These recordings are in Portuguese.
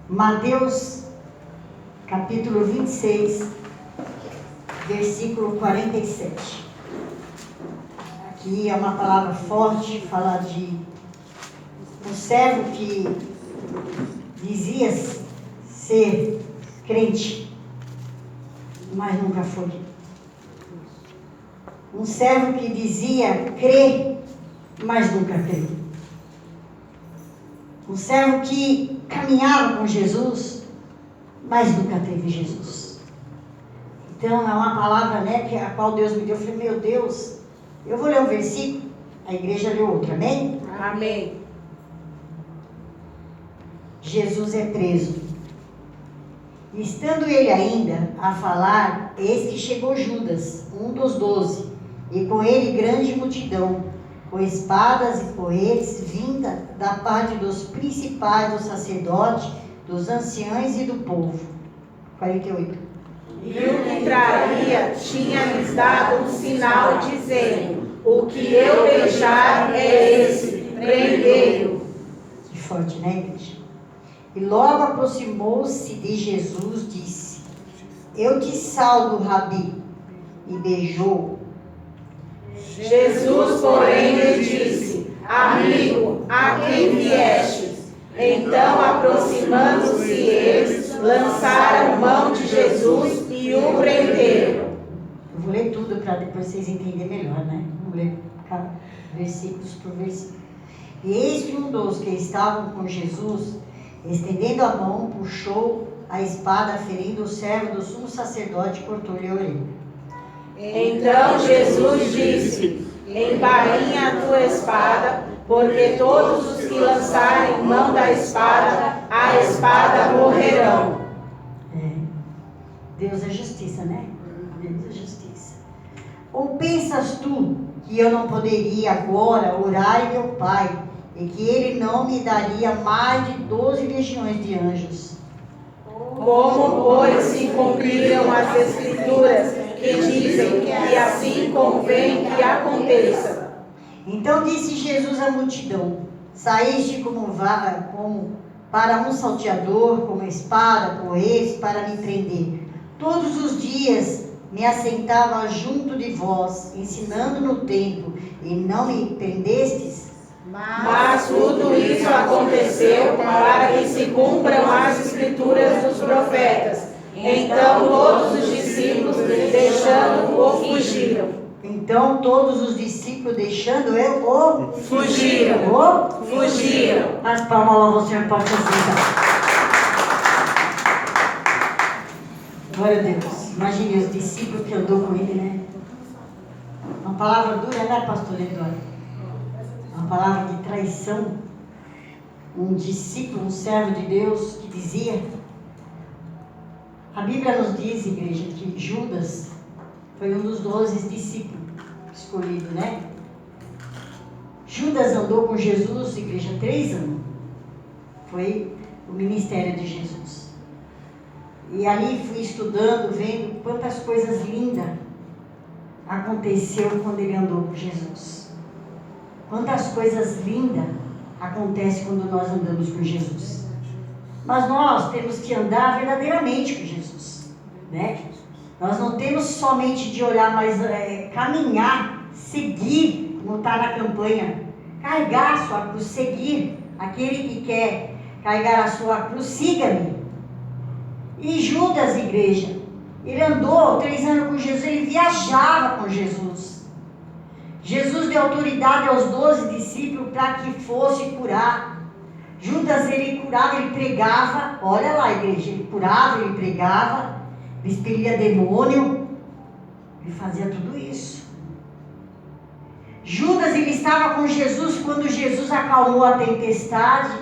Mateus, capítulo 26, versículo 47. Aqui é uma palavra forte, fala de um servo que dizia ser crente, mas nunca foi. Um servo que dizia crer, mas nunca creu. Um servo que caminhava com Jesus, mas nunca teve Jesus. Então é uma palavra, que a qual Deus me deu. Eu falei, meu Deus, eu vou ler um versículo, a igreja leu outro, amém? Amém. Jesus é preso. E estando ele ainda a falar, eis que chegou Judas, um dos 12, e com ele grande multidão, com espadas e porretes, vinda da parte dos principais, dos sacerdotes, dos anciãos e do povo. 48. E o que traía tinha-lhes dado um sinal, dizendo: o que eu deixar é esse, prendei-o. Que forte, né, igreja? E logo aproximou-se de Jesus, disse: eu te salvo, Rabi, e beijou. Jesus, porém, lhe disse: amigo, a quem viestes? Então, aproximando-se eles, lançaram mão de Jesus e o prenderam. Eu vou ler tudo para depois vocês entenderem melhor, né? Vamos ler versículos por versículo. E eis que um dos que estavam com Jesus, estendendo a mão, puxou a espada, ferindo o servo do sumo sacerdote e cortou-lhe a orelha. Então Jesus disse: embainha a tua espada, porque todos os que lançarem mão da espada, a espada morrerão. Deus é justiça, né? Deus é justiça. Ou pensas tu que eu não poderia agora orar em meu Pai, e que ele não me daria mais de 12 legiões de anjos? Como, pois, se cumpriram as Escrituras, que dizem que assim convém que aconteça. Então disse Jesus à multidão: saíste como para um salteador, como espada, porretes, para me prender. Todos os dias me assentava junto de vós, ensinando no templo, e não me prendestes? Mas tudo isso aconteceu para que se cumpram as Escrituras dos profetas. Então todos os discípulos, deixando-o, fugiram. Então todos os discípulos, deixando eu, Fugiram. As palmas lá ao Senhor, pode fazer. Glória a Deus. Imagine os discípulos que andou com ele, né? Uma palavra dura, né, pastor Eduardo? Uma palavra de traição. Um discípulo, um servo de Deus que dizia. A Bíblia nos diz, igreja, que Judas foi um dos 12 discípulos escolhidos, né? Judas andou com Jesus, igreja, 3 anos. Foi o ministério de Jesus. E ali fui estudando, vendo quantas coisas lindas aconteceu quando ele andou com Jesus. Quantas coisas lindas acontecem quando nós andamos com Jesus. Mas nós temos que andar verdadeiramente com Jesus, né? Nós não temos somente de olhar, mas caminhar, seguir, como está na campanha. Carregar a sua cruz, seguir. Aquele que quer carregar a sua cruz, siga-me. E Judas, igreja, ele andou 3 anos com Jesus, ele viajava com Jesus. Jesus deu autoridade aos 12 discípulos para que fosse curar. Judas, ele curava, ele pregava. Olha lá, igreja, ele curava, ele pregava, ele expelia demônio, ele fazia tudo isso. Judas, ele estava com Jesus quando Jesus acalmou a tempestade.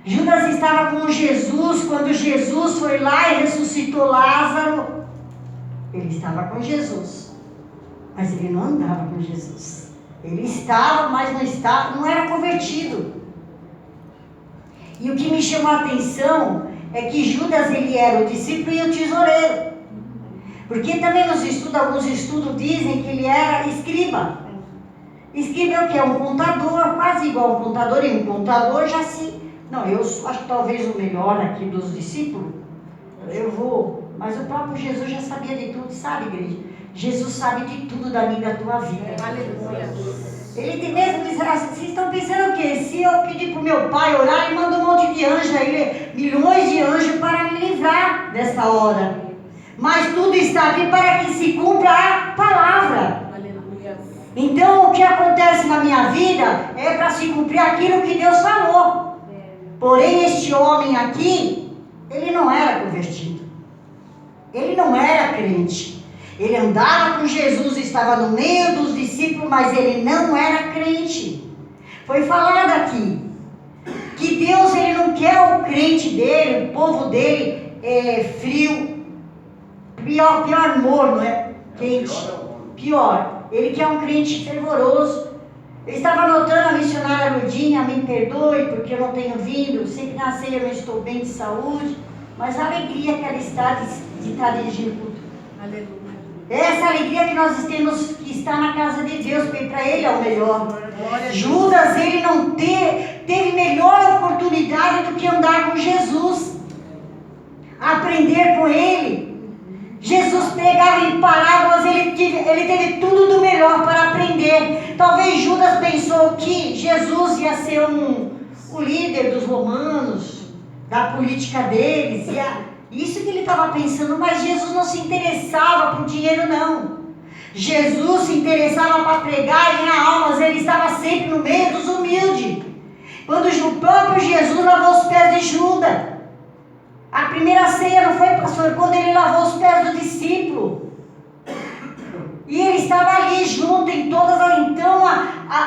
Judas estava com Jesus quando Jesus foi lá e ressuscitou Lázaro. Ele estava com Jesus, mas ele não andava com Jesus. Ele estava, mas não estava, não era convertido. E o que me chamou a atenção é que Judas, ele era o discípulo e o tesoureiro. Porque também nos estudos, alguns estudos dizem que ele era escriba. Escriba é o que? É um contador, quase igual a um contador, e um contador já se Não, eu acho que talvez o melhor aqui dos discípulos, eu vou, mas o próprio Jesus já sabia de tudo, sabe, igreja? Jesus sabe de tudo da minha e da tua vida. Aleluia. Ele mesmo diz assim, vocês estão pensando o quê? Se eu pedir para o meu pai orar, ele manda um monte de anjos aí, milhões de anjos para me livrar dessa hora. Mas tudo está aqui para que se cumpra a palavra. Aleluia. Então, o que acontece na minha vida é para se cumprir aquilo que Deus falou. Porém, este homem aqui, ele não era convertido. Ele não era crente. Ele andava com Jesus, estava no meio dos discípulos, mas ele não era crente. Foi falado aqui que Deus, ele não quer o crente dele, o povo dele frio, pior morno, quente, pior. Ele quer um crente fervoroso. Eu estava anotando a missionária Ludinha, me perdoe porque eu não tenho vindo, sempre na ceia eu não estou bem de saúde, mas a alegria que ela está de estar dirigindo o culto. Aleluia. Essa alegria que nós temos que estar na casa de Deus, porque para ele é o melhor. Judas, ele não teve melhor oportunidade do que andar com Jesus, aprender com ele. Jesus pegava em parábolas, ele teve tudo do melhor para aprender. Talvez Judas pensou que Jesus ia ser o líder dos romanos, da política deles, isso que ele estava pensando, mas Jesus não se interessava por dinheiro, não. Jesus se interessava para pregar e ganhar almas, ele estava sempre no meio dos humildes. Quando o próprio Jesus lavou os pés de Judas, a primeira ceia não foi, pastor, quando ele lavou os pés do discípulo. E ele estava ali junto em todas as... Então,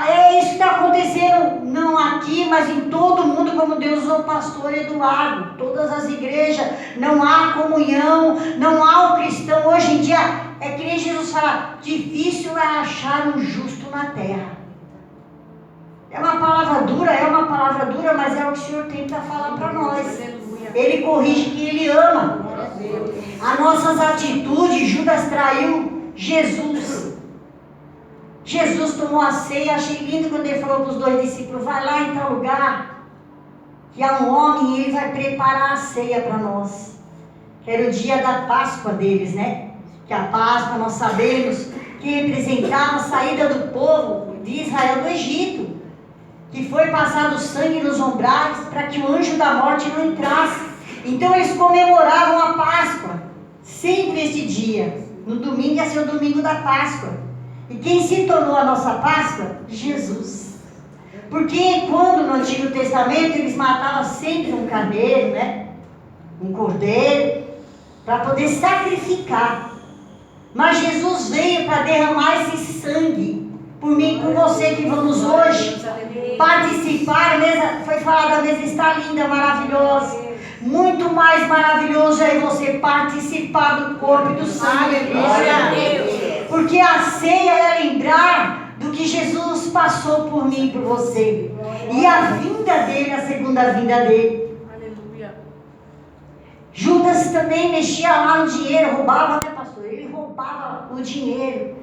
é isso que está acontecendo, não aqui, mas em todo o mundo, como Deus usou o pastor Eduardo. Todas as igrejas, não há comunhão, não há o cristão. Hoje em dia, é que nem Jesus fala, difícil é achar um justo na terra. É uma palavra dura, mas é o que o Senhor tenta falar para nós. Ele corrige quem ele ama. As nossas atitudes, Judas traiu Jesus. Jesus tomou a ceia, achei lindo quando ele falou para os 2 discípulos, vai lá em tal lugar, que há um homem e ele vai preparar a ceia para nós. Que era o dia da Páscoa deles, né? Que a Páscoa nós sabemos que representava a saída do povo de Israel do Egito, que foi passado sangue nos umbrais para que o anjo da morte não entrasse. Então eles comemoravam a Páscoa, sempre esse dia. No domingo ia ser o domingo da Páscoa. E quem se tornou a nossa Páscoa? Jesus. Porque quando no Antigo Testamento eles matavam sempre um carneiro, né? Um cordeiro, para poder sacrificar. Mas Jesus veio para derramar esse sangue por mim e por você que vamos hoje participar. A mesa, foi falado, a mesa está linda, maravilhosa. Muito mais maravilhoso é você participar do corpo e do sangue de Cristo. Porque a ceia é lembrar do que Jesus passou por mim e por você. E a vinda dele, a segunda vinda dele. Aleluia. Judas também mexia lá no dinheiro, roubava, né, pastor? Ele roubava o dinheiro.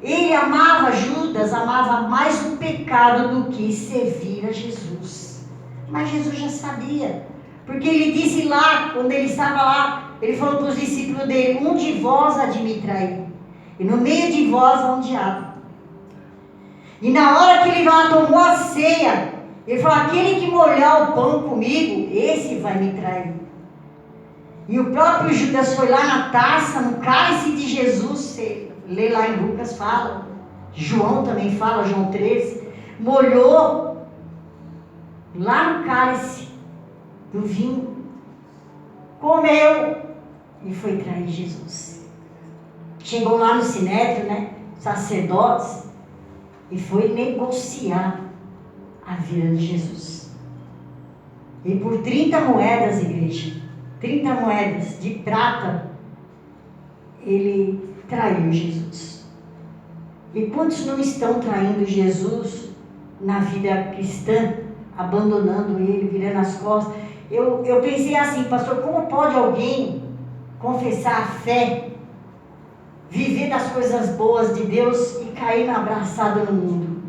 Ele amava, Judas amava mais o pecado do que servir a Jesus. Mas Jesus já sabia. Porque ele disse lá, quando ele estava lá, ele falou para os discípulos dele, um de vós há de me trair. E no meio de vós há um diabo. E na hora que ele lá tomou a ceia, ele falou, aquele que molhar o pão comigo, esse vai me trair. E o próprio Judas foi lá na taça, no cálice de Jesus, você lê lá em Lucas, fala, João também fala, João 13, molhou lá no cálice do vinho, comeu e foi trair Jesus. Chegou lá no Sinédrio, né, sacerdotes, e foi negociar a vida de Jesus. E por 30 moedas, igreja, 30 moedas de prata, ele traiu Jesus. E quantos não estão traindo Jesus na vida cristã, abandonando ele, virando as costas? Eu pensei assim, pastor, como pode alguém confessar a fé, viver das coisas boas de Deus e cair na abraçada no mundo?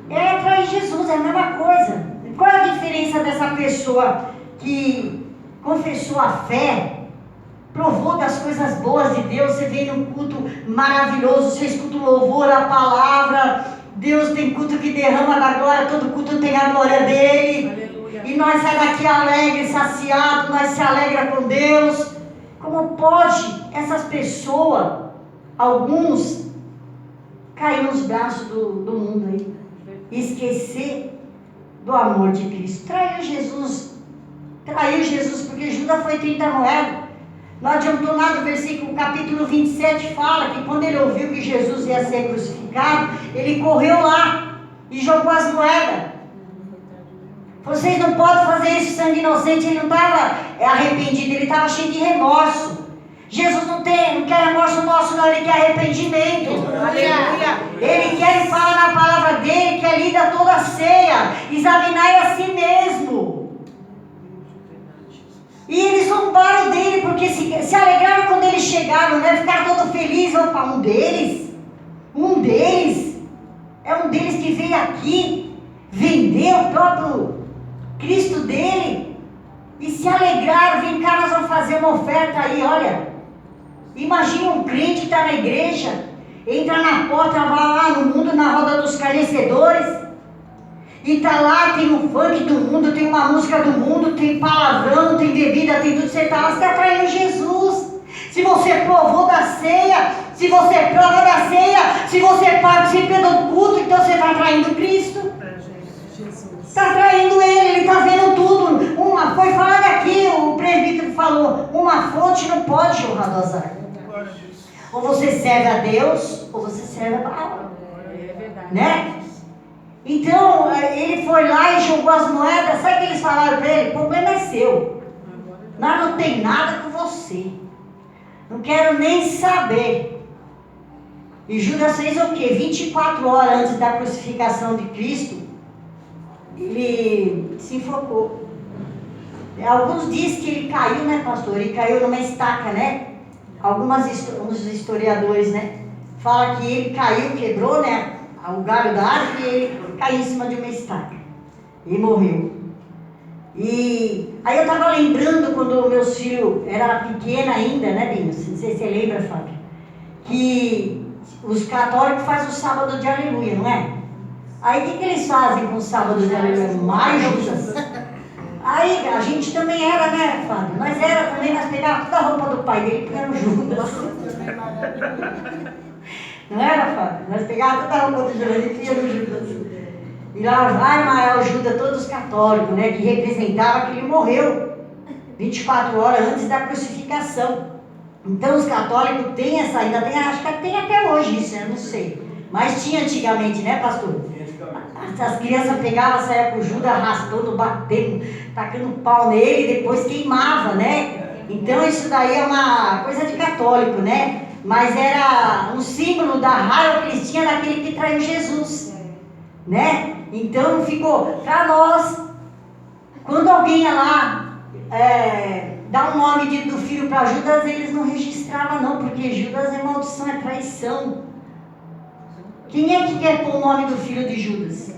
É trair Jesus, é a mesma coisa. Qual é a diferença dessa pessoa que confessou a fé, provou das coisas boas de Deus? Você vem num culto maravilhoso, você escuta o louvor, a palavra, Deus tem culto que derrama da glória, todo culto tem a glória dele. Aleluia. E nós saímos daqui alegres, saciados, nós se alegra com Deus. Como pode essas pessoas, alguns, cair nos braços do mundo aí, e esquecer do amor de Cristo? Traiu Jesus porque Judas foi 30 moedas. Não adiantou nada, o versículo, capítulo 27 fala que quando ele ouviu que Jesus ia ser crucificado, ele correu lá e jogou as moedas. Vocês não podem fazer isso, sangue inocente. Ele não estava arrependido, ele estava cheio de remorso. Jesus não quer remorso nosso, não, ele quer arrependimento. Aleluia. Ele quer, ele fala na palavra dele, que é lida toda a ceia, examinai a si mesmo. E eles zombaram dele, porque se alegraram quando eles chegaram, né? Ficaram todos felizes. Opa, um deles que veio aqui, vendeu o próprio Cristo dele, e se alegraram. Vem cá, nós vamos fazer uma oferta aí, olha. Imagina um crente que está na igreja, entra na porta, vai lá no mundo, na roda dos carnecedores, e tá lá, tem um funk do mundo, tem uma música do mundo, tem palavrão, tem bebida, tem tudo. Você está lá, você está traindo Jesus. Se você provou da ceia, se você prova da ceia, se você participa do culto, então você está traindo Cristo. Está traindo ele está vendo tudo. Foi falado aqui, o presbítero falou, uma fonte não pode jorrar do azar. Ou você serve a Deus, ou você serve a Baal. É verdade. Né? Então, ele foi lá e jogou as moedas. Sabe o que eles falaram para ele? O problema é seu. Nós não tem nada com você. Não quero nem saber. E Judas fez o quê? 24 horas antes da crucificação de Cristo, ele se enfocou. Alguns dizem que ele caiu, né, pastor? Ele caiu numa estaca, né? Uns historiadores, né? Falam que ele caiu, quebrou, né? O galho da árvore, e ele caiu em cima de uma estaca e morreu. E aí eu estava lembrando quando meus filhos eram pequenos ainda, né, Binho? Não sei se você lembra, Fábio, que os católicos fazem o sábado de aleluia, não é? Aí o que eles fazem com o sábado de aleluia? Mais Judas. Aí a gente também era, né, Fábio? Nós era também, nós pegávamos toda a roupa do pai dele e punhamos Judas. Não era, Fábio? Nós pegávamos toda a roupa do Judas e punhamos Judas. E lá vai Mael Judas, todos os católicos, né, que representava que ele morreu 24 horas antes da crucificação. Então os católicos têm essa, ainda tem, acho que tem até hoje isso, eu não sei. Mas tinha antigamente, né, pastor? As crianças pegavam, saiam com o Judas arrastando, batendo, tacando pau nele e depois queimava, né? Então isso daí é uma coisa de católico, né? Mas era um símbolo da raiva que eles tinham daquele que traiu Jesus, né? Então ficou para nós. Quando alguém ia lá dar um nome do filho para Judas, eles não registravam não, porque Judas é maldição, é traição. Quem é que quer pôr o nome do filho de Judas?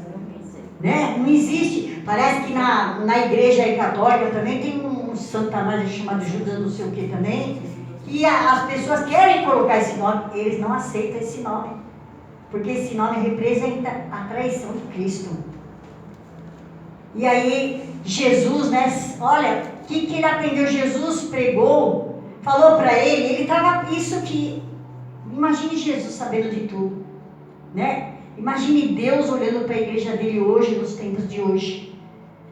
Né? Não existe. Parece que na igreja aí católica também tem um Satanás chamado Judas não sei o que também, e as pessoas querem colocar esse nome, eles não aceitam esse nome, porque esse nome representa a traição de Cristo. E aí Jesus, né, olha, o que ele aprendeu? Jesus pregou, falou para ele estava isso que, imagine Jesus sabendo de tudo, né? Imagine Deus olhando para a igreja dele hoje, nos tempos de hoje.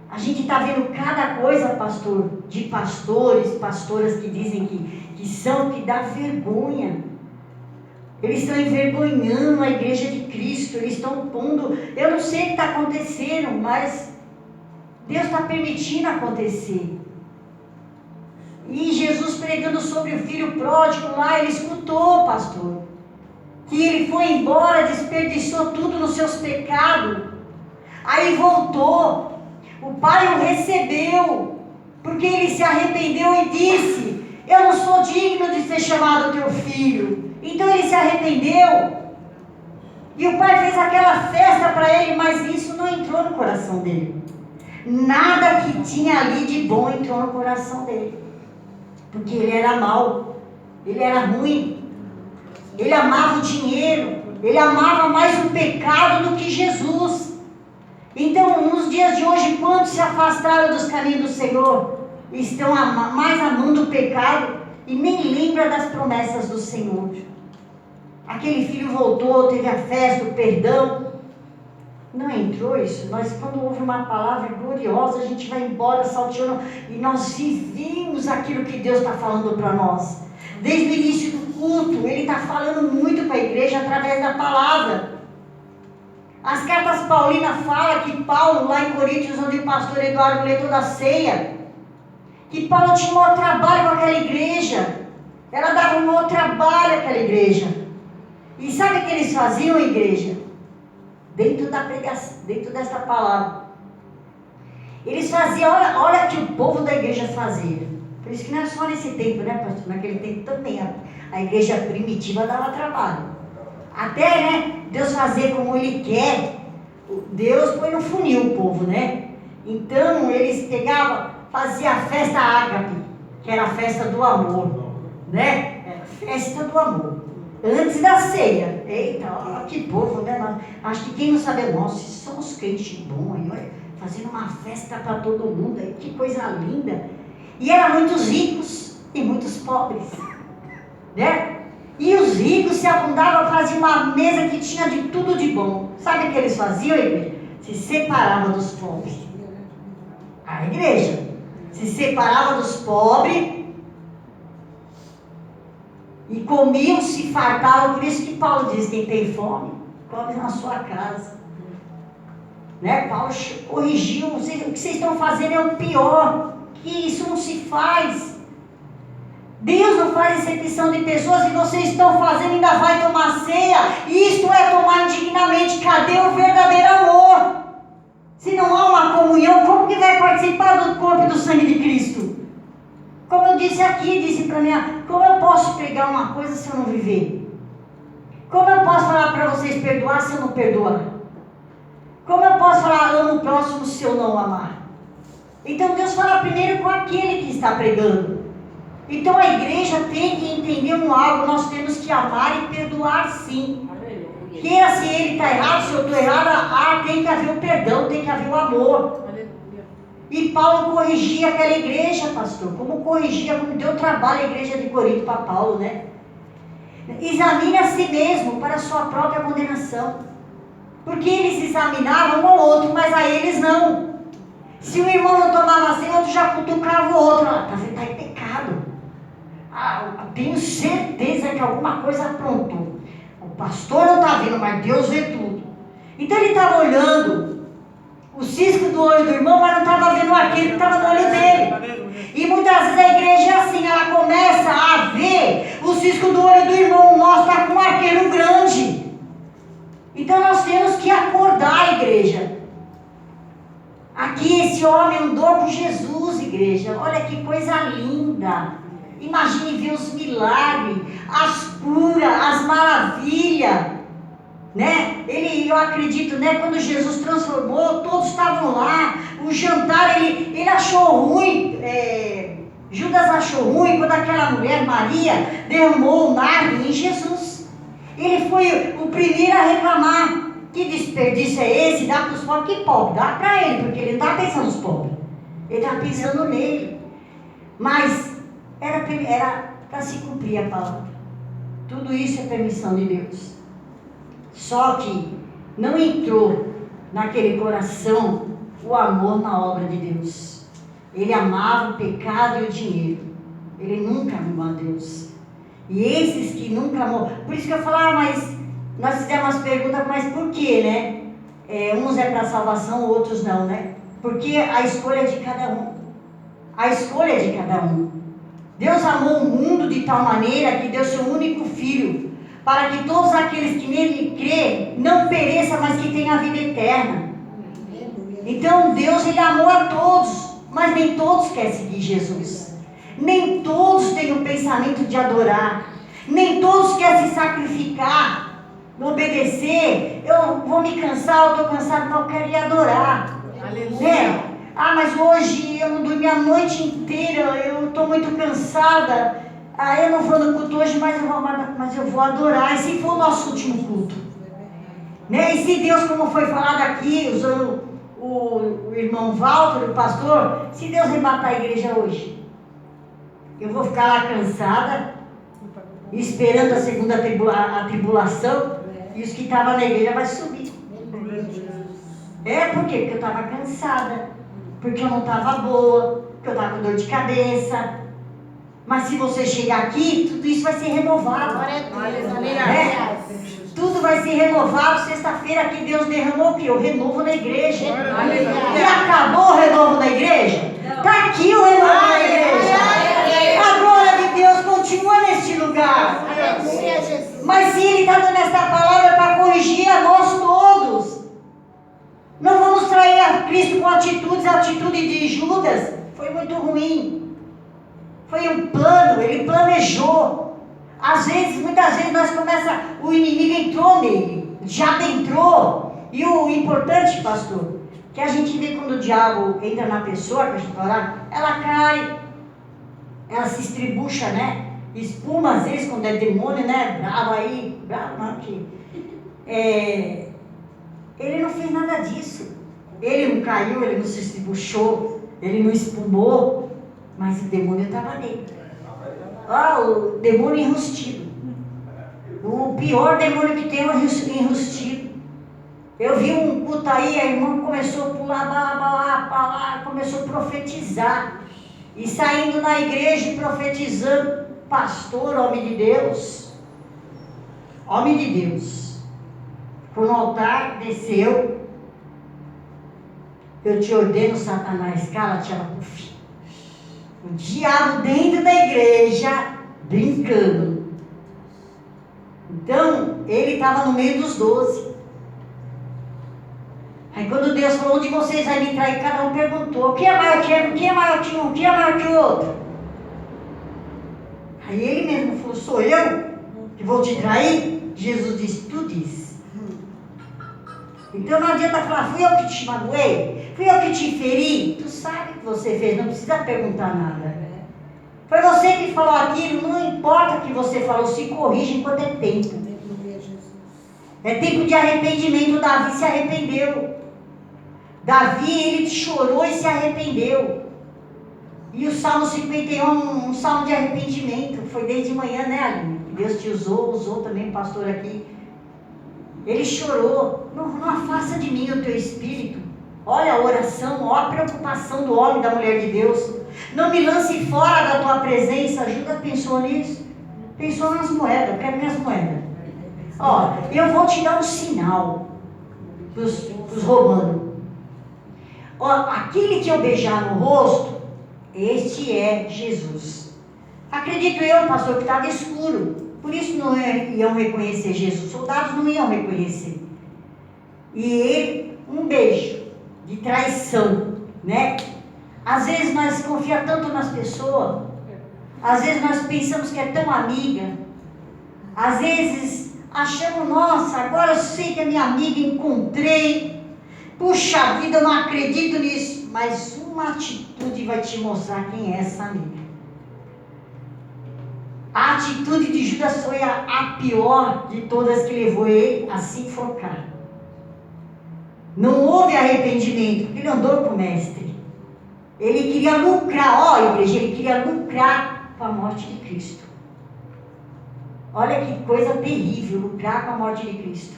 A gente está vendo cada coisa, pastor, de pastores, pastoras que dizem que dá vergonha. Eles estão envergonhando a igreja de Cristo, eles estão pondo, eu não sei o que está acontecendo, mas Deus está permitindo acontecer. E Jesus pregando sobre o filho pródigo lá, ele escutou, pastor, que ele foi embora, desperdiçou tudo nos seus pecados, aí voltou, o pai o recebeu, porque ele se arrependeu e disse, eu não sou digno de ser chamado teu filho. Então ele se arrependeu, e o pai fez aquela festa para ele, mas isso não entrou no coração dele. Nada que tinha ali de bom entrou no coração dele. Porque ele era mau, ele era ruim, ele amava o dinheiro, ele amava mais o pecado do que Jesus. Então, nos dias de hoje, quantos se afastaram dos caminhos do Senhor? Estão mais amando o pecado e nem lembram das promessas do Senhor. Aquele filho voltou, teve a festa, o perdão. Não entrou isso? Nós, quando ouve uma palavra gloriosa, a gente vai embora salteando e nós vivemos aquilo que Deus está falando para nós. Desde o início do culto, Ele está falando muito para a igreja através da palavra. As cartas paulinas falam que Paulo, lá em Coríntios, onde o pastor Eduardo lê toda a ceia, que Paulo tinha um maior trabalho com aquela igreja. Ela dava um maior trabalho àquela igreja. E sabe o que eles faziam, igreja? Dentro da pregação, dentro dessa palavra. Eles faziam, olha o que o povo da igreja fazia. Por isso que não é só nesse tempo, né, pastor? Naquele tempo também a igreja primitiva dava trabalho. Até, né, Deus fazer como Ele quer. Deus põe no funil o povo, né? Então, eles pegavam, faziam a festa ágape, que era a festa do amor, né? Era a festa do amor. Antes da ceia. Eita, olha que povo, né? Acho que quem não sabe, nossa, somos crentes bons aí, olha, fazendo uma festa para todo mundo aí, que coisa linda. E eram muitos ricos e muitos pobres, né? E os ricos se abundavam, faziam uma mesa que tinha de tudo de bom. Sabe o que eles faziam, igreja? Se separavam dos pobres. A igreja se separava dos pobres e comiam, se fartavam. Por isso que Paulo diz, quem tem fome, come na sua casa. Né? Paulo corrigiu, o que vocês estão fazendo é o pior, que isso não se faz. Deus não faz exceção de pessoas, e vocês estão fazendo, ainda vai tomar ceia. Isto é tomar indignamente. Cadê o verdadeiro amor? Se não há uma comunhão, como que vai participar do corpo e do sangue de Cristo? Como eu disse aqui, disse para mim, como eu posso pregar uma coisa se eu não viver? Como eu posso falar para vocês perdoar se eu não perdoar? Como eu posso falar amo o próximo se eu não amar? Então Deus fala primeiro com aquele que está pregando. Então a igreja tem que entender algo, nós temos que amar e perdoar sim. Queira se ele está errado, se eu estou errada, tem que haver o perdão, tem que haver o amor. E Paulo corrigia aquela igreja, pastor, como deu trabalho a igreja de Corinto para Paulo, né? Examine a si mesmo para a sua própria condenação. Porque eles examinavam um ao outro, mas a eles não. Se o irmão não tomava assim, o outro já cutucava o outro. Está em pecado. Tenho certeza que alguma coisa aprontou. O pastor não está vendo, mas Deus vê tudo. Então ele estava olhando o cisco do olho do irmão, mas não estava vendo aquele que estava no olho dele. E muitas vezes a igreja é assim, ela começa a ver o cisco do olho do irmão, o nosso está com um arqueiro grande. Então nós temos que acordar, a igreja. Aqui esse homem andou com Jesus, igreja. Olha que coisa linda. Imagine ver os milagres, as curas, as maravilhas, né? Eu acredito, né? Quando Jesus transformou, todos estavam lá. O jantar, ele achou ruim. Judas achou ruim quando aquela mulher, Maria, derramou o nardo em Jesus. Ele foi o primeiro a reclamar. Que desperdício é esse? Dá para os pobres? Que pobre? Dá para ele, porque ele não está pensando nos pobres. Ele está pensando nele. Mas era para se cumprir a palavra. Tudo isso é permissão de Deus. Só que não entrou naquele coração o amor na obra de Deus. Ele amava o pecado e o dinheiro. Ele nunca amou a Deus. E esses que nunca amou... Por isso que eu falo, mas nós fizemos umas perguntas, mas por quê, né? Uns é para salvação, outros não, né? Porque a escolha é de cada um. A escolha é de cada um. Deus amou o mundo de tal maneira que deu seu único Filho, para que todos aqueles que nele crêem não pereçam, mas que tenham a vida eterna. Então Deus, ele amou a todos, mas nem todos querem seguir Jesus. Nem todos têm o pensamento de adorar. Nem todos querem se sacrificar, obedecer. Eu vou me cansar, eu estou cansado, mas eu quero ir adorar. Aleluia. mas hoje eu não dormi a noite inteira, eu estou muito cansada. Eu não vou no culto hoje, mas eu vou adorar. E se for o nosso último culto? Né? E se Deus, como foi falado aqui, usando o irmão Walter, o pastor, se Deus arrebatar a igreja hoje, eu vou ficar lá cansada, esperando a segunda tribulação, e os que estavam na igreja vai subir. Por quê? Porque eu estava cansada, porque eu não estava boa, porque eu estava com dor de cabeça. Mas se você chegar aqui, tudo isso vai ser renovado. Tudo vai ser renovado. Sexta-feira que Deus derramou o quê? O renovo na igreja. E acabou o renovo da igreja? Está aqui o renovo da igreja. A glória de Deus continua neste lugar. Mas se Ele está dando esta palavra para corrigir a nós todos, não vamos trair a Cristo com atitudes. A atitude de Judas foi muito ruim. Foi um plano, ele planejou. Muitas vezes o inimigo entrou nele, o diabo entrou. E o importante, pastor, que a gente vê quando o diabo entra na pessoa, que a gente fala, ela cai, ela se estribucha, né? Espuma às vezes quando é demônio, né? Bravo não, que ele não fez nada disso. Ele não caiu, ele não se estribuchou, ele não espumou. Mas o demônio estava nele. O demônio enrustido. O pior demônio que tem é o enrustido. Eu vi um culto aí, a irmã começou a pular, lá, começou a profetizar. E saindo na igreja profetizando, pastor, homem de Deus. Homem de Deus. Foi no altar, desceu. Eu te ordeno, Satanás, cala-te, ela puf. O diabo dentro da igreja, brincando. Então, ele estava no meio dos 12. Aí quando Deus falou, onde vocês vão me trair, cada um perguntou, quem é maior que um, quem é maior que um, quem é maior que o outro? Aí ele mesmo falou, sou eu que vou te trair? Jesus disse, tu disse. Então não adianta falar, fui eu que te magoei, fui eu que te feri. Tu sabe o que você fez, não precisa perguntar nada. Foi você que falou aquilo, não importa o que você falou, se corrige enquanto é tempo. É tempo de arrependimento. Davi se arrependeu. Davi, ele chorou e se arrependeu. E o Salmo 51, um salmo de arrependimento, foi desde manhã, né, Aline? Deus te usou também o pastor aqui. Ele chorou, não afasta de mim o teu espírito. Olha a oração, olha a preocupação do homem e da mulher de Deus. Não me lance fora da tua presença. Judas pensou nisso? Pensou nas moedas, eu quero minhas moedas. Eu vou te dar um sinal para os romanos. Aquele que eu beijar no rosto, este é Jesus. Acredito eu, pastor, que estava escuro. Por isso não iam reconhecer Jesus. Os soldados não iam reconhecer. E ele, um beijo de traição, né? Às vezes nós confiamos tanto nas pessoas. Às vezes nós pensamos que é tão amiga. Às vezes achamos, nossa, agora eu sei que é minha amiga, encontrei. Puxa vida, eu não acredito nisso. Mas uma atitude vai te mostrar quem é essa amiga. A atitude de Judas foi a pior de todas, que levou ele a se enforcar. Não houve arrependimento, porque ele andou com o mestre. Ele queria lucrar, igreja, ele queria lucrar com a morte de Cristo. Olha que coisa terrível, lucrar com a morte de Cristo.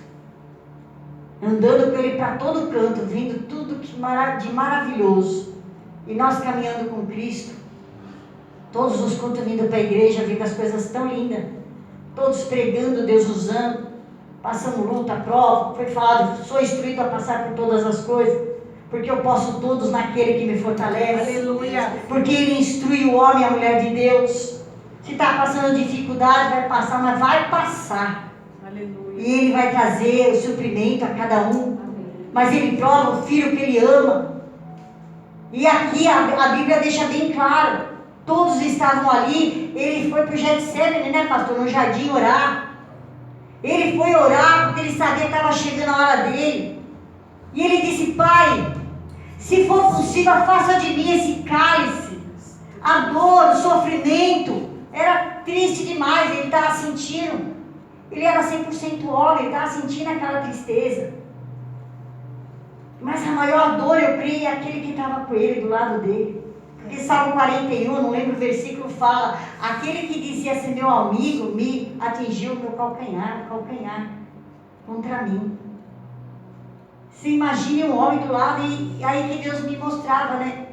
Andando com ele para todo canto, vendo tudo de maravilhoso. E nós caminhando com Cristo. Todos os cultos vindo para a igreja, vendo as coisas tão lindas. Todos pregando, Deus usando. Passando luta, prova. Foi falado, sou instruído a passar por todas as coisas. Porque eu posso todos naquele que me fortalece. Aleluia. Porque Ele instrui o homem e a mulher de Deus. Se está passando dificuldade, vai passar, mas vai passar. Aleluia. E Ele vai trazer o suprimento a cada um. Amém. Mas Ele prova o filho que Ele ama. E aqui a Bíblia deixa bem claro. Todos estavam ali. Ele foi para o Getsemane, né, pastor? No jardim orar. Ele foi orar porque ele sabia que estava chegando a hora dele. E ele disse, Pai, Se for possível, afasta de mim esse cálice. A dor, o sofrimento, era triste demais, ele estava sentindo. Ele era 100% homem, ele estava sentindo aquela tristeza. Mas a maior dor, eu creio, é aquele que estava com ele, do lado dele. Porque Salmo 41, não lembro o versículo, fala: aquele que dizia ser meu amigo, me atingiu o meu calcanhar contra mim. Você imagine um homem do lado, e aí que Deus me mostrava, né?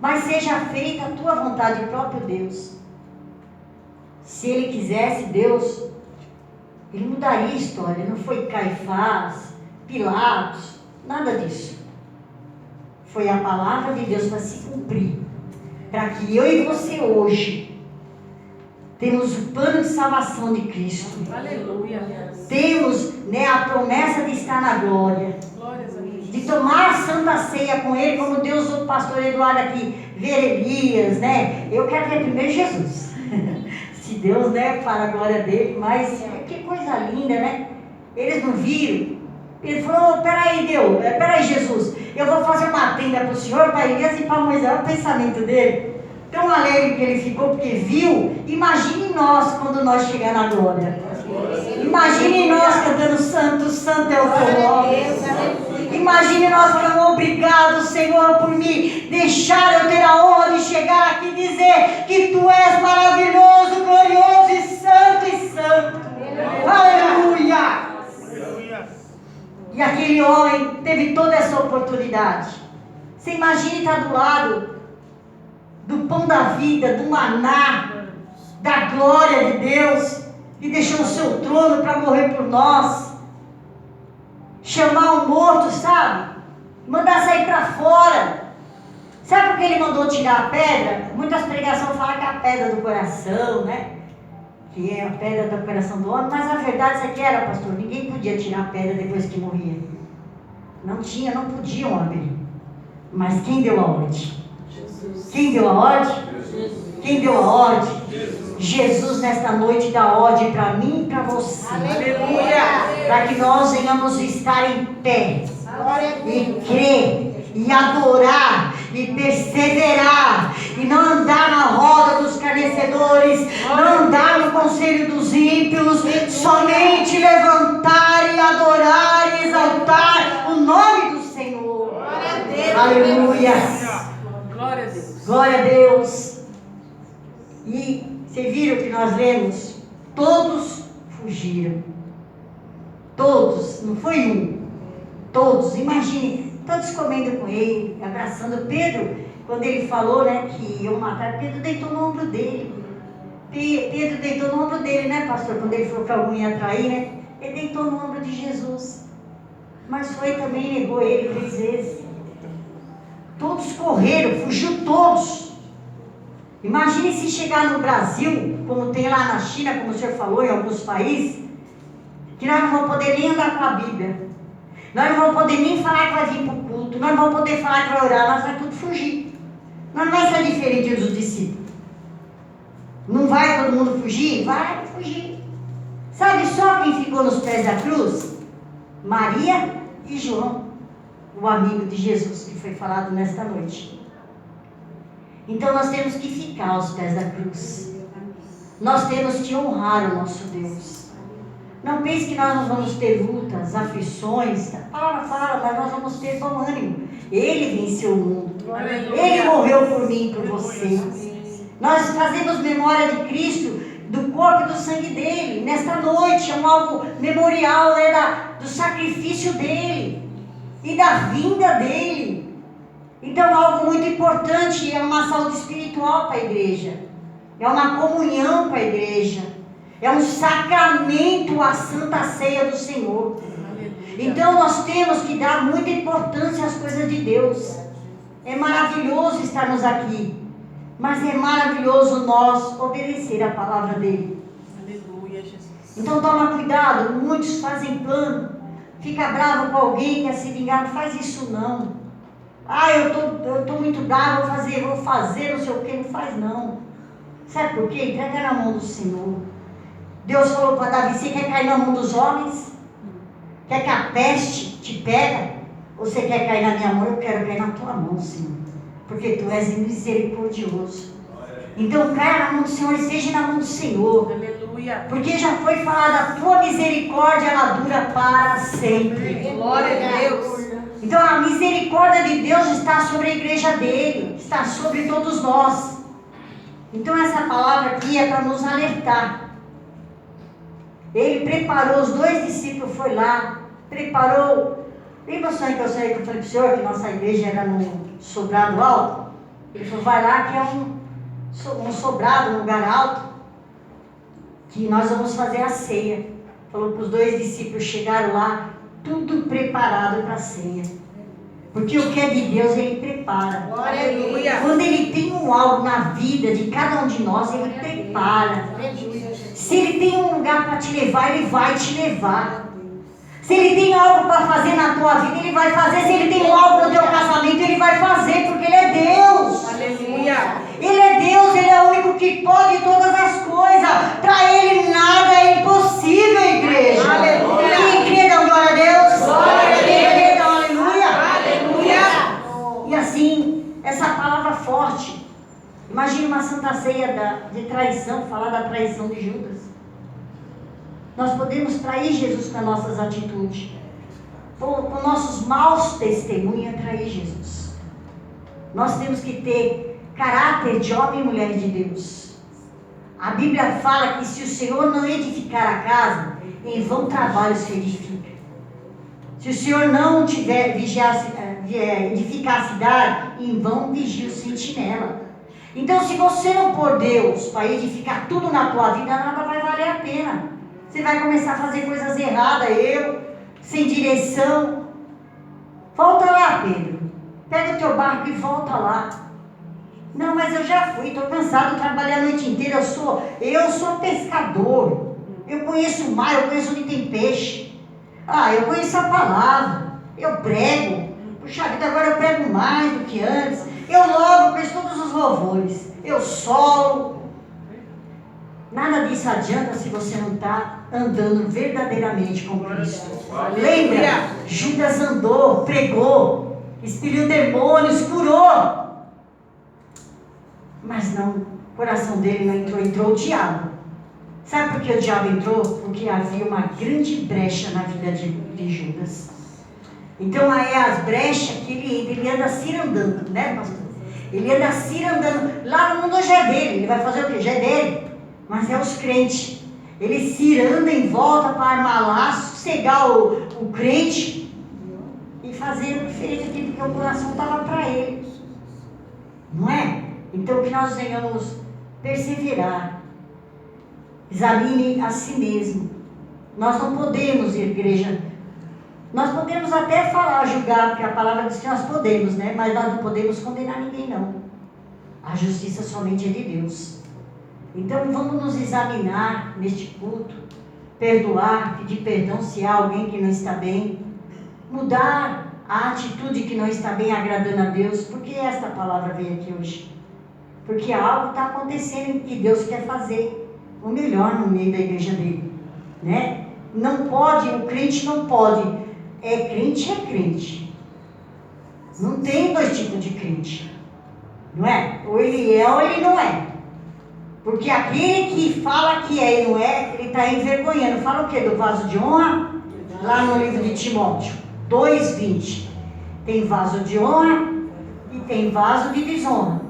Mas seja feita a tua vontade, próprio Deus. Se ele quisesse, Deus, ele mudaria a história. Não foi Caifás, Pilatos, nada disso. Foi a palavra de Deus para se cumprir. Para que eu e você hoje temos o plano de salvação de Cristo. Aleluia. Temos, né, a promessa de estar na glória. De tomar a santa ceia com ele, como Deus usou o pastor Eduardo aqui, ver Elias, né? Eu quero ver primeiro Jesus. Se Deus, né, para a glória dele, mas que coisa linda, né? Eles não viram. Ele falou: peraí, Deus, peraí, Jesus, eu vou fazer uma tenda para o Senhor, para Elias e para Moisés. Olha o pensamento dele. Tão alegre que ele ficou, porque viu. Imagine nós, quando nós chegar na glória. Imagine nós cantando: santo, santo é o teu nome. Imagine nós falando: obrigado, Senhor, por me deixar eu ter a honra de chegar aqui e dizer que tu és maravilhoso, glorioso e santo e santo. Aleluia! E aquele homem teve toda essa oportunidade. Você imagina estar do lado do pão da vida, do maná, da glória de Deus, e deixou o seu trono para morrer por nós. Chamar o morto, sabe? Mandar sair para fora. Sabe por que ele mandou tirar a pedra? Muitas pregações falam que é a pedra do coração, né? Que é a pedra do coração do homem. Mas a verdade, isso aqui era, pastor, ninguém podia tirar a pedra depois que morria. Não tinha, não podiam abrir. Mas quem deu a ordem? Jesus. Quem deu a ordem? Jesus. Quem deu a ordem? Jesus. Jesus nesta noite dá ordem para mim e para você. Aleluia! Para que nós venhamos estar em pé e crer e adorar e perseverar e não andar na roda dos escarnecedores, não andar no conselho dos ímpios, somente levantar e adorar e exaltar o nome do Senhor. Aleluia! Glória a Deus. Glória a Deus. E vocês viram que nós lemos? Todos fugiram. Todos, não foi um. Todos, imagine, todos comendo com ele, abraçando Pedro. Quando ele falou, né, que iam matar, Pedro deitou no ombro dele. Pedro deitou no ombro dele, né, pastor? Quando ele falou que algum ia trair, né? Ele deitou no ombro de Jesus. Mas foi também, negou ele 3 vezes. Todos correram, fugiu todos. Imagine se chegar no Brasil, como tem lá na China, como o senhor falou, em alguns países, que nós não vamos poder nem andar com a Bíblia. Nós não vamos poder nem falar que vai vir para o culto. Nós não vamos poder falar que vai orar. Nós vamos tudo fugir. Nós não vai ser diferente dos discípulos. Não vai todo mundo fugir? Vai fugir. Sabe só quem ficou nos pés da cruz? Maria e João, o amigo de Jesus, que foi falado nesta noite. Então nós temos que ficar aos pés da cruz. Nós temos que honrar o nosso Deus. Não pense que nós não vamos ter lutas, aflições. Para, mas nós vamos ter bom ânimo. Ele venceu o mundo. Ele morreu por mim e por você. Nós fazemos memória de Cristo, do corpo e do sangue dele. Nesta noite é um algo memorial, né, do sacrifício dele e da vinda dele. Então é algo muito importante, é uma saúde espiritual para a igreja. É uma comunhão para a igreja. É um sacramento à Santa Ceia do Senhor. Então nós temos que dar muita importância às coisas de Deus. É maravilhoso estarmos aqui, mas é maravilhoso nós obedecer a palavra dele. Aleluia, Jesus. Então toma cuidado, muitos fazem plano, fica bravo com alguém, quer se vingar, não faz isso não. Eu tô muito bravo, vou fazer, não sei o que, não faz não. Sabe por quê? Entrega na mão do Senhor. Deus falou para Davi: você quer cair na mão dos homens? Quer que a peste te pega? Você quer cair na minha mão? Eu quero cair na tua mão, Senhor. Porque tu és misericordioso. Então caia na mão do Senhor e seja na mão do Senhor. Aleluia. Porque já foi falado, a tua misericórdia, ela dura para sempre. Glória a Deus. Então a misericórdia de Deus está sobre a igreja dele, está sobre todos nós. Então essa palavra aqui é para nos alertar. Ele preparou, os 2 discípulos foi lá, preparou. Lembra o sonho que eu falei para o senhor, que nossa igreja era no sobrado alto? Ele falou, vai lá que é um sobrado, um lugar alto, que nós vamos fazer a ceia. Falou para os 2 discípulos, chegaram lá, tudo preparado para a ceia. Porque o que é de Deus, Ele prepara. Aleluia. Quando Ele tem algo na vida de cada um de nós, Ele prepara. Se Ele tem um lugar para te levar, Ele vai te levar. Se Ele tem algo para fazer na tua vida, Ele vai fazer. Se Ele tem algo no teu casamento, Ele vai fazer, porque Ele é Deus. Aleluia. Ele é Deus, Ele é o único que pode todas as coisas. Para Ele nada é impossível, igreja. Aleluia. Quem crê, dá glória a Deus. Glória a Deus. Quem crê, dá aleluia. Aleluia. E assim, essa palavra forte. Imagina uma santa ceia de traição, falar da traição de Judas. Nós podemos trair Jesus com as nossas atitudes. Com nossos maus testemunhos, trair Jesus. Nós temos que ter caráter de homem e mulher de Deus. A Bíblia fala que se o Senhor não edificar a casa, em vão trabalho se edifica. Se o Senhor não tiver edificar a cidade, em vão vigia o sentinela. Então, se você não pôr Deus para edificar tudo na tua vida, nada vai valer a pena. Você vai começar a fazer coisas erradas, sem direção. Volta lá, Pedro. Pega o teu barco e volta lá. Não, mas eu já fui, estou cansado de trabalhar a noite inteira. Eu sou pescador. Eu conheço o mar, eu conheço onde tem peixe. Eu conheço a palavra. Eu prego. Puxa vida, agora eu prego mais do que antes. Eu louvo, conheço todos os louvores. Eu solo. Nada disso adianta se você não está andando verdadeiramente com Cristo. Lembra? Judas andou, pregou, expeliu demônios, curou. Mas não, o coração dele não entrou o diabo. Sabe por que o diabo entrou? Porque havia uma grande brecha na vida de Judas. Então aí as brechas que ele anda cirandando, né, pastor? Ele anda cirandando. Lá no mundo já é dele, ele vai fazer o quê? Já é dele. Mas é os crentes. Ele ciranda em volta para armar laço, cegar o crente e fazer diferente aquilo que o coração estava para ele. Não é? Então que nós venhamos perseverar. Examine a si mesmo. Nós não podemos, igreja. Nós podemos até falar, julgar, porque a palavra diz que nós podemos, né? Mas nós não podemos condenar ninguém, não. A justiça somente é de Deus. Então vamos nos examinar neste culto, perdoar, pedir perdão se há alguém que não está bem, mudar a atitude que não está bem agradando a Deus. Por que esta palavra veio aqui hoje? Porque algo está acontecendo que Deus quer fazer o melhor no meio da igreja dele, né? Não pode, o crente não pode. Crente é crente. Não tem 2 tipos de crente, não é? Ou ele é ou ele não é. Porque aquele que fala que é e não é, ele está envergonhando. Fala o que do vaso de honra? Lá no livro de Timóteo 2:20. Tem vaso de honra e tem vaso de desonra.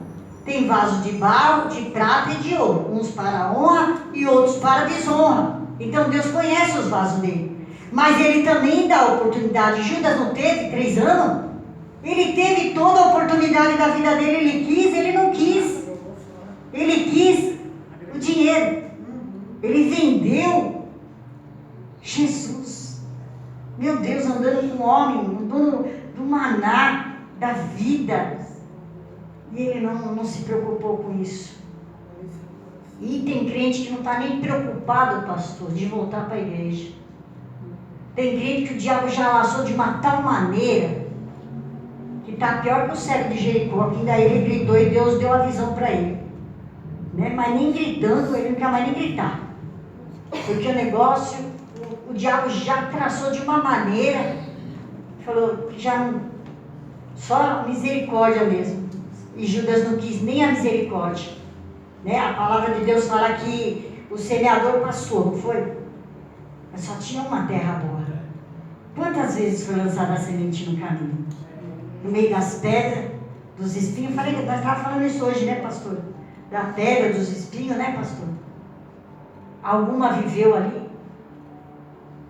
Tem vaso de barro, de prata e de ouro. Uns para honra e outros para desonra. Então Deus conhece os vasos dele. Mas ele também dá oportunidade. Judas não teve 3 anos? Ele teve toda a oportunidade da vida dele. Ele quis, ele não quis. Ele quis o dinheiro. Ele vendeu Jesus. Meu Deus, andando com o homem, no dono do maná da vida. E ele não se preocupou com isso. E tem crente que não está nem preocupado, pastor, de voltar para a igreja. Tem crente que o diabo já laçou de uma tal maneira que está pior que o cego de Jericó, que ainda ele gritou e Deus deu a visão para ele. Né? Mas nem gritando, ele não quer mais nem gritar. Porque o negócio, o diabo já traçou de uma maneira. falou que já não, só misericórdia mesmo. E Judas não quis nem a misericórdia. Né? A palavra de Deus fala que o semeador passou, não foi? Mas só tinha uma terra boa. Quantas vezes foi lançada a semente no caminho? No meio das pedras, dos espinhos. Falei que nós estávamos falando isso hoje, né, pastor? Da pedra, dos espinhos, né, pastor? Alguma viveu ali.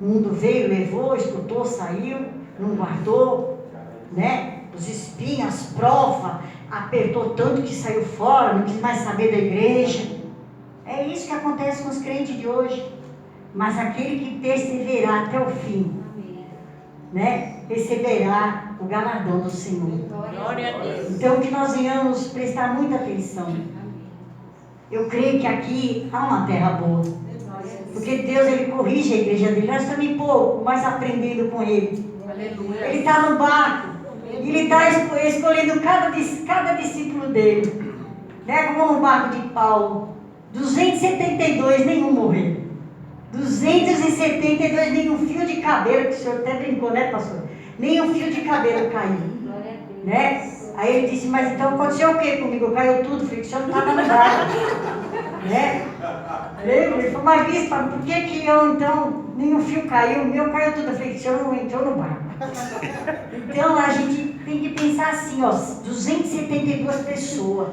O mundo veio, levou, escutou, saiu, não guardou, né? Os espinhos, as provas, apertou tanto que saiu fora, não quis mais saber da igreja. É isso que acontece com os crentes de hoje. Mas aquele que perseverar até o fim, né, receberá o galardão do Senhor. Glória a Deus. Então que nós venhamos prestar muita atenção. Eu creio que aqui há uma terra boa. Porque Deus, Ele corrige a igreja dele. Nós estamos pouco, mas aprendendo com Ele. Aleluia. Ele está no barco. E Ele está escolhendo cada discípulo dele. Né? Como no barco de Paulo. 272, nenhum morreu. 272, nenhum fio de cabelo, que o senhor até brincou, né, pastor? Nenhum fio de cabelo caiu. Né? Aí ele disse, mas então aconteceu o que comigo? Caiu tudo, filho, que o senhor não estava no barco. Né? Ele falou, mas bispa, por que eu então, nenhum fio caiu, o meu caiu tudo? Eu falei, o senhor não entrou no barco. Então a gente tem que pensar assim, ó, 272 pessoas.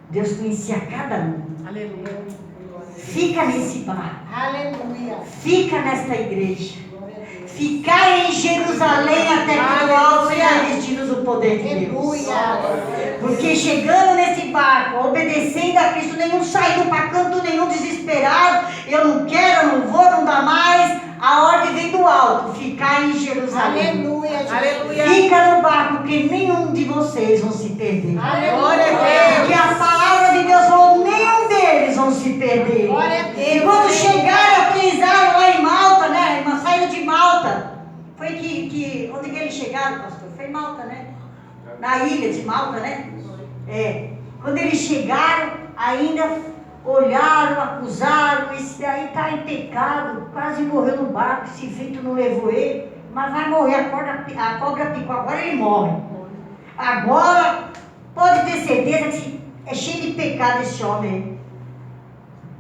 Deus conhecia cada um. Aleluia. Fica nesse barco. Aleluia. Fica nesta igreja. Ficar em Jerusalém até que o alto seja revestido do poder de Deus. Aleluia. Porque chegando nesse barco, obedecendo a Cristo, nenhum saindo para canto nenhum desesperado. Eu não quero, eu não vou, não dá mais. A ordem vem do alto. Ficar em Jerusalém. Aleluia. Aleluia. Fica no barco, porque nenhum de vocês vão se perder. Glória a Deus. Porque a palavra de Deus falou, nenhum deles vão se perder. Glória a Deus. E quando chegaram, aterrissaram lá em Malta, né? Saíram de Malta. Foi onde que eles chegaram, pastor? Foi em Malta, né? Na ilha de Malta, né? É. Quando eles chegaram, ainda olharam, acusaram, esse daí está em pecado, quase morreu no barco, esse vento não levou ele, mas vai morrer, a cobra picou, agora ele morre. Agora, pode ter certeza que é cheio de pecado esse homem aí.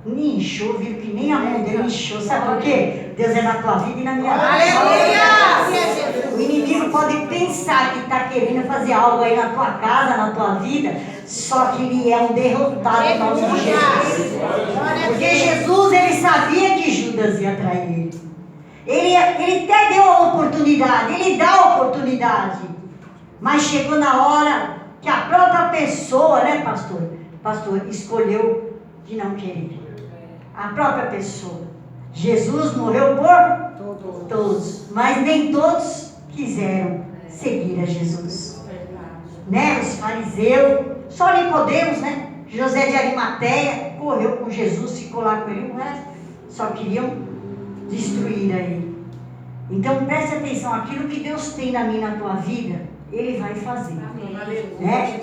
Nem inchou, viu que nem a mão dele inchou. Sabe por quê? Deus é na tua vida e na minha vida. Aleluia! O inimigo pode pensar que está querendo fazer algo aí na tua casa, na tua vida, só que ele é um derrotado em nome de Jesus. Porque Jesus, ele sabia que Judas ia trair ele. Ele até deu a oportunidade, ele dá a oportunidade. Mas chegou na hora que a própria pessoa, né, pastor, escolheu de não querer. A própria pessoa. Jesus morreu por todos, mas nem todos quiseram seguir a Jesus. Né? Os fariseus, só Nicodemos, né? José de Arimateia correu com Jesus, ficou lá com ele, o resto só queriam destruir a ele. Então preste atenção, aquilo que Deus tem na minha e na tua vida, Ele vai fazer. Né?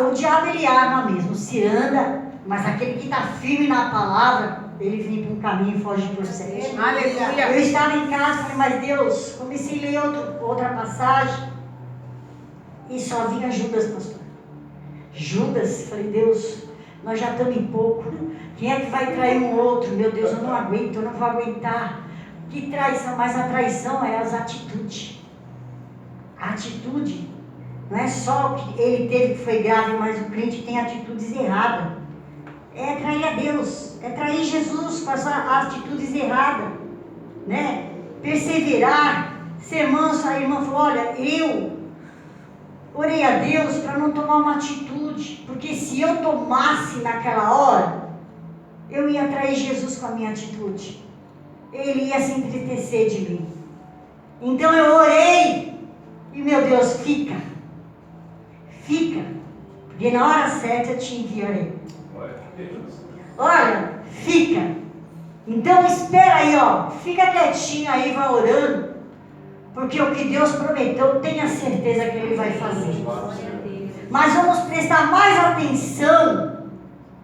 O diabo ele arma mesmo, se anda, mas aquele que está firme na palavra, ele vem para um caminho e foge por sete. Aleluia. Eu estava em casa, falei, mas Deus, comecei a ler outra passagem e só vinha Judas, pastor. Judas, falei, Deus, nós já estamos em pouco. Quem é que vai trair um outro? Meu Deus, eu não aguento, eu não vou aguentar. Que traição? Mas a traição é as atitudes. A atitude não é só o que ele teve que foi grave, mas o crente tem atitudes erradas. É trair a Deus, é trair Jesus com as atitudes erradas, né? Perseverar, ser manso. A irmã falou, olha, eu orei a Deus para não tomar uma atitude, porque se eu tomasse naquela hora, eu ia trair Jesus com a minha atitude. Ele ia se entristecer de mim. Então eu orei, e meu Deus, fica, porque na hora certa eu te enviarei. Olha, fica. Então espera aí, ó. Fica quietinho aí, vai orando. Porque o que Deus prometeu, tenha certeza que Ele vai fazer. Mas vamos prestar mais atenção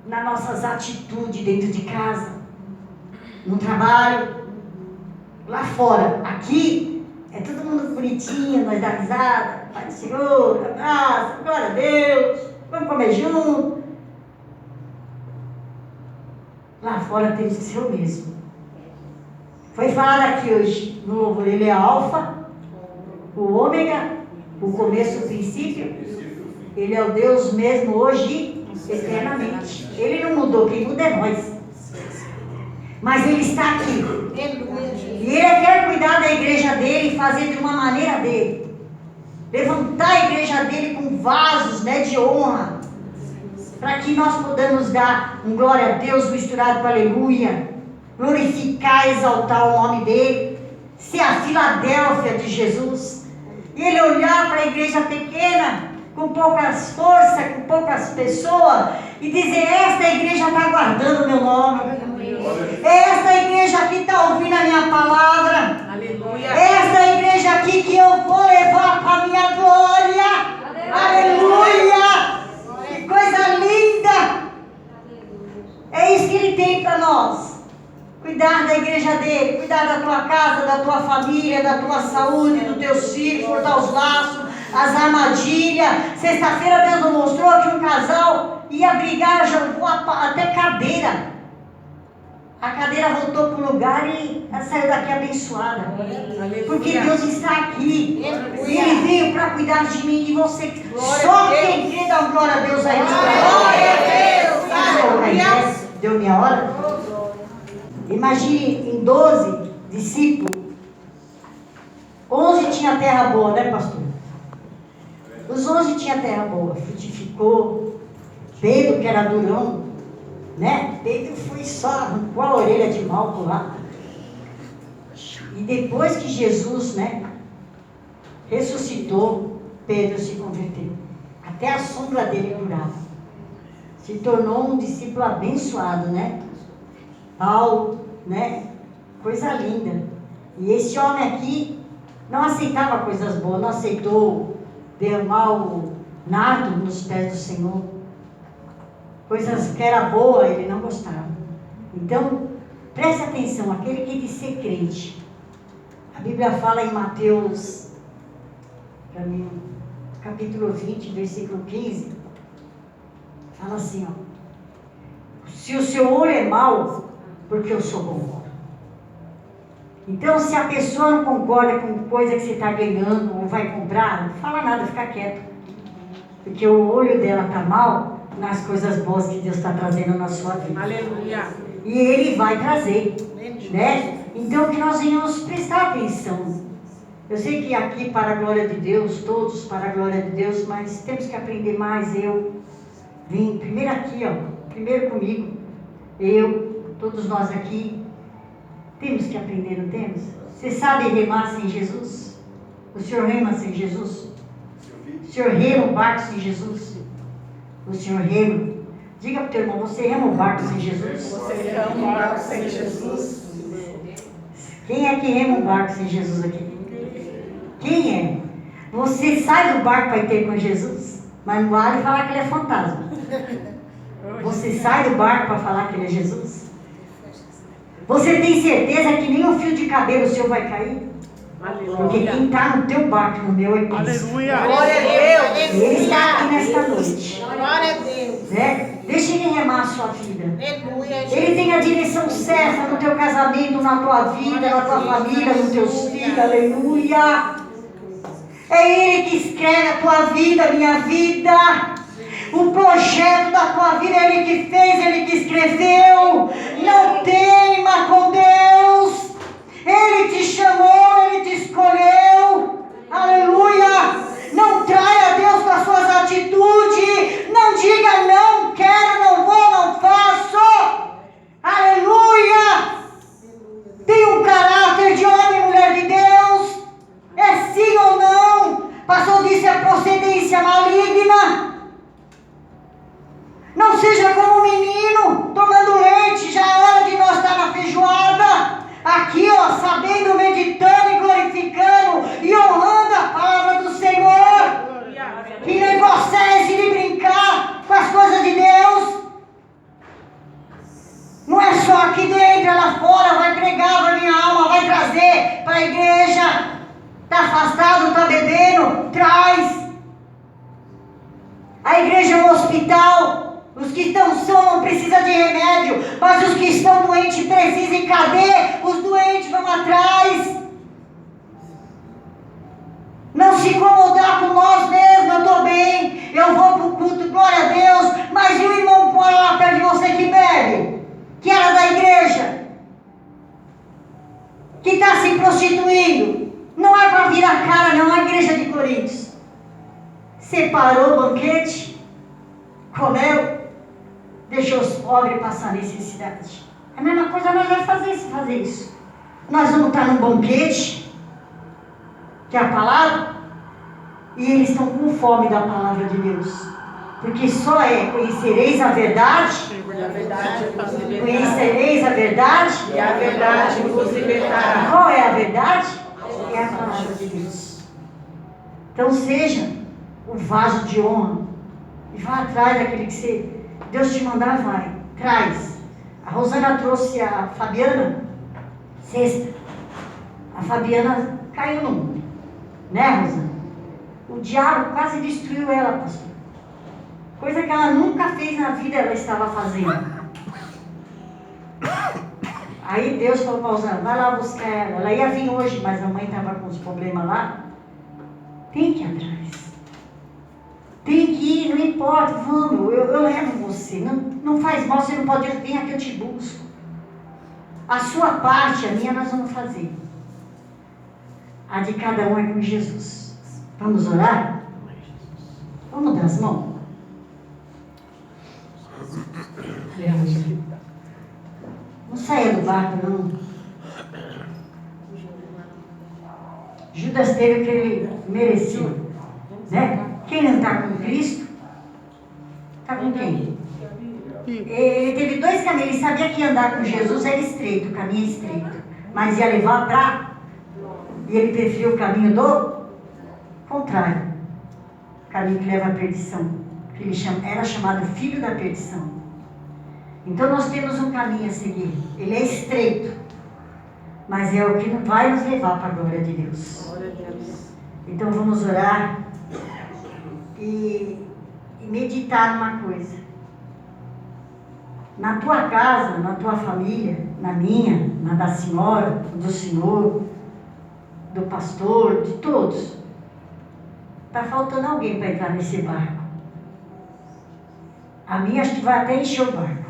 nas nossas atitudes dentro de casa, no trabalho, lá fora. Aqui, É todo mundo bonitinho, nós dá risada, Pai do Senhor, abraço, glória a Deus, vamos comer junto. Lá fora temos que ser o mesmo. Foi falado aqui hoje, no louvor, ele é alfa, o ômega, o começo, o princípio. Ele é o Deus mesmo hoje e eternamente. Ele não mudou, quem muda é nós. Mas ele está aqui. E ele quer cuidar da igreja dele e fazer de uma maneira dele. Levantar a igreja dele com vasos, né, de honra. Para que nós podamos dar um glória a Deus misturado com aleluia. Glorificar, exaltar o nome dele. Ser a Filadélfia de Jesus. E ele olhar para a igreja pequena, com poucas forças, com poucas pessoas, e dizer: esta igreja está guardando o meu nome. Esta igreja aqui está ouvindo a minha palavra. Aleluia. Esta igreja aqui que eu vou levar para a minha glória. Aleluia. Que coisa linda. É isso que ele tem para nós. Cuidar da igreja dele, cuidar da tua casa, da tua família, da tua saúde, dos teus filhos, cortar os laços, as armadilhas. Sexta-feira Deus nos mostrou que um casal ia brigar, jogou até cadeira. A cadeira voltou para o lugar e ela saiu daqui abençoada. Porque Deus está aqui. E Ele veio para cuidar de mim e de você. Só quem crê dá glória a Deus aí. Glória a Deus. Deu minha hora? Imagine em 12 discípulos, 11 tinha terra boa, né, pastor? Os 11 tinha terra boa, frutificou. Pedro, que era durão, né? Pedro foi só, arrancou a orelha de Malco lá. E depois que Jesus, né, ressuscitou, Pedro se converteu. Até a sombra dele curava. Se tornou um discípulo abençoado, né? Paulo, né? Coisa linda. E esse homem aqui não aceitava coisas boas, não aceitou derramar o nardo nos pés do Senhor. Coisas que era boa, ele não gostava. Então, preste atenção, aquele que diz ser crente. A Bíblia fala em Mateus, para mim, capítulo 20, versículo 15, fala assim, ó: se o seu olho é mau, porque eu sou bom. Então, se a pessoa não concorda com coisa que você está ganhando ou vai comprar, não fala nada, fica quieto. Porque o olho dela está mal nas coisas boas que Deus está trazendo na sua vida. Aleluia. E Ele vai trazer, né? Então, que nós venhamos prestar atenção. Eu sei que aqui, para a glória de Deus, todos para a glória de Deus, mas temos que aprender mais. Eu vim primeiro aqui, ó, primeiro comigo, todos nós aqui, temos que aprender, não temos? Você sabe remar sem Jesus? O Senhor rema sem Jesus? O Senhor rema o barco sem Jesus? O Senhor rema? Diga para o teu irmão, você rema o barco sem Jesus? Você rema o barco sem Jesus? Quem é que rema o barco sem Jesus aqui? Quem é? Você sai do barco para ir ter com Jesus, mas não vale falar que ele é fantasma. Você sai do barco para falar que ele é Jesus? Você tem certeza que nem um fio de cabelo seu vai cair? Aleluia. Porque quem está no teu barco, no meu, é Cristo. Aleluia. Glória a Deus. Ele está aqui nesta noite. Glória a Deus. Né? Deixa Ele remar a sua vida. Aleluia. Ele tem a direção certa no teu casamento, na tua vida, na tua família, nos teus filhos. Aleluia. É Ele que escreve a tua vida, a minha vida. O projeto da tua vida é Ele que fez, Ele que escreveu. Não teima com Deus. Ele te chamou, Ele te escolheu. Aleluia. Não traia Deus com as suas atitudes. Não diga não quero, não vou, não faço. Aleluia. Tem um caráter de homem e mulher de Deus. É sim ou não. Pastor disse a procedência maligna. Não seja como um menino tomando leite, já é hora de nós estar na feijoada. Aqui, ó, sabendo, meditando e glorificando e honrando a palavra do Senhor. Que negócio é esse de brincar com as coisas de Deus? Não é só aqui dentro, é lá fora, vai pregar, vai minha alma, vai trazer para a igreja. Está afastado, está bebendo? Traz. A igreja é um hospital. Os que estão sãos não precisam de remédio, mas os que estão doentes precisam. E cadê? Os doentes vão atrás. Não se incomodar com nós mesmos. Eu estou bem, eu vou para o culto, glória a Deus. Mas e o irmão mora lá perto de você que bebe? Que era da igreja? Que está se prostituindo? Não é para virar a cara, não. A igreja de Coríntios separou o banquete, comeu, deixou os pobres passar necessidade. A mesma coisa nós vamos fazer isso. Nós vamos estar num banquete, que é a palavra, e eles estão com fome da palavra de Deus. Porque só conhecereis a verdade, conhecereis a verdade, e a verdade vos libertará. Qual é a verdade? É a palavra de Deus. Então seja o vaso de honra e vá atrás daquele que Deus te mandar, vai, traz. A Rosana trouxe a Fabiana sexta. A Fabiana caiu no mundo, né, Rosana? O diabo quase destruiu ela, pastor. Coisa que ela nunca fez na vida, ela estava fazendo. Aí Deus falou para a Rosana, vai lá buscar ela. Ela ia vir hoje, mas a mãe estava com uns problemas lá. Tem que ir atrás. Tem que ir, não importa, vamos, eu levo você. Não faz mal, você não pode ir, vem aqui, eu te busco. A sua parte, a minha, nós vamos fazer. A de cada um é com Jesus. Vamos orar? Vamos dar as mãos? Não saia do barco, não. Judas teve o que ele merecia, né? Quem não está com Cristo, está com quem? Ele teve dois caminhos. Ele sabia que andar com Jesus era estreito, o caminho é estreito, mas ia levar para... E ele preferiu o caminho do contrário, o caminho que leva à perdição, que ele era chamado filho da perdição. Então nós temos um caminho a seguir. Ele é estreito, mas é o que vai nos levar para a glória de Deus. Então vamos orar e meditar numa coisa. Na tua casa, na tua família, na minha, na da senhora, do senhor, do pastor, de todos, está faltando alguém para entrar nesse barco. A minha acho que vai até encher o barco.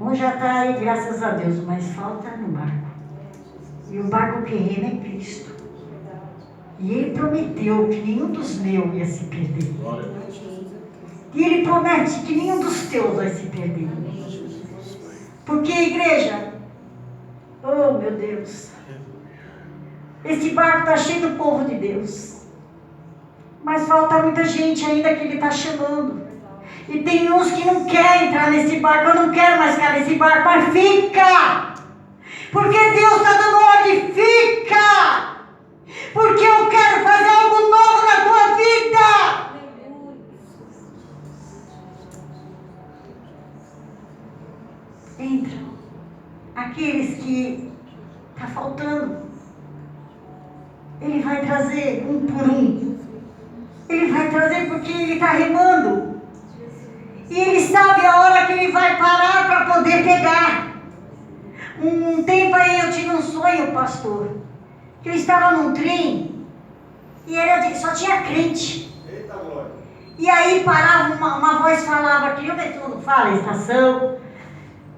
Um já está aí, graças a Deus, mas falta no barco. E o barco que rema é Cristo. E Ele prometeu que nenhum dos meus ia se perder. E Ele promete que nenhum dos teus vai se perder. Porque, igreja, oh meu Deus, esse barco está cheio do povo de Deus. Mas falta muita gente ainda que Ele está chamando. E tem uns que não querem entrar nesse barco. Eu não quero mais ficar nesse barco, mas fica! Porque Deus está dando ordem, fica! Porque eu quero fazer algo novo na tua vida! Entra. Aqueles que está faltando, Ele vai trazer um por um. Ele vai trazer porque Ele está remando. E Ele sabe a hora que Ele vai parar para poder pegar. Um tempo aí eu tive um sonho, pastor, que eu estava num trem e só tinha crente. Eita, glória. E aí parava, uma voz falava, que o metrô não fala, a estação,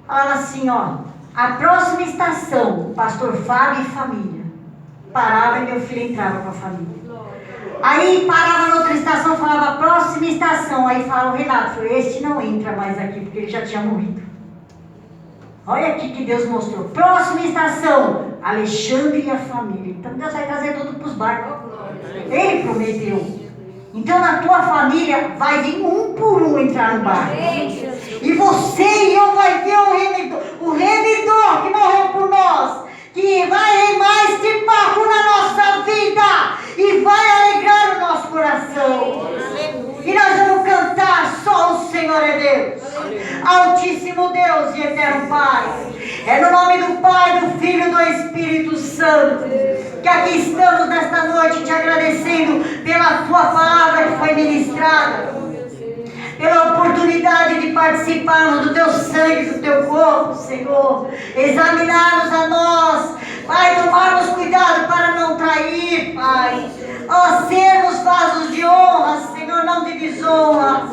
falava assim, ó, a próxima estação, pastor Fábio e família. Parava e meu filho entrava com a família. Aí parava na outra estação, falava próxima estação. Aí fala o Renato, falou, este não entra mais aqui, porque ele já tinha morrido. Olha aqui que Deus mostrou. Próxima estação, Alexandre e a família. Então Deus vai trazer tudo para os barcos. Ele prometeu. Então na tua família vai vir um por um entrar no barco. E você e eu vai ver o remidor que morreu por nós, que vai remar este barco na nossa vida e vai alegrar o nosso coração. E nós vamos cantar, só o Senhor é Deus, Altíssimo Deus e Eterno Pai. É no nome do Pai, do Filho e do Espírito Santo. que aqui estamos nesta noite te agradecendo pela tua palavra que foi ministrada, pela oportunidade de participarmos do teu sangue, do teu corpo, Senhor. Examinarmos a nós, Pai, tomarmos cuidado para não trair, Pai. Ó, sermos vasos de honra, Senhor, não de desonra.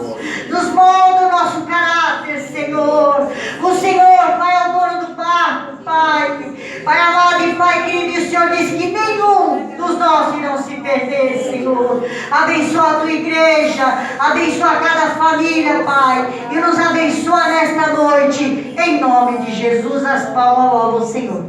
Nos molda o nosso caráter, Senhor. O Senhor, Pai, é o dono do barco, Pai. Pai amado e Pai querido, o Senhor disse que nenhum dos nossos irão se perder, Senhor. Abençoa a tua igreja, abençoa cada família, Pai, e nos abençoa nesta noite, em nome de Jesus. As palmas ao Senhor.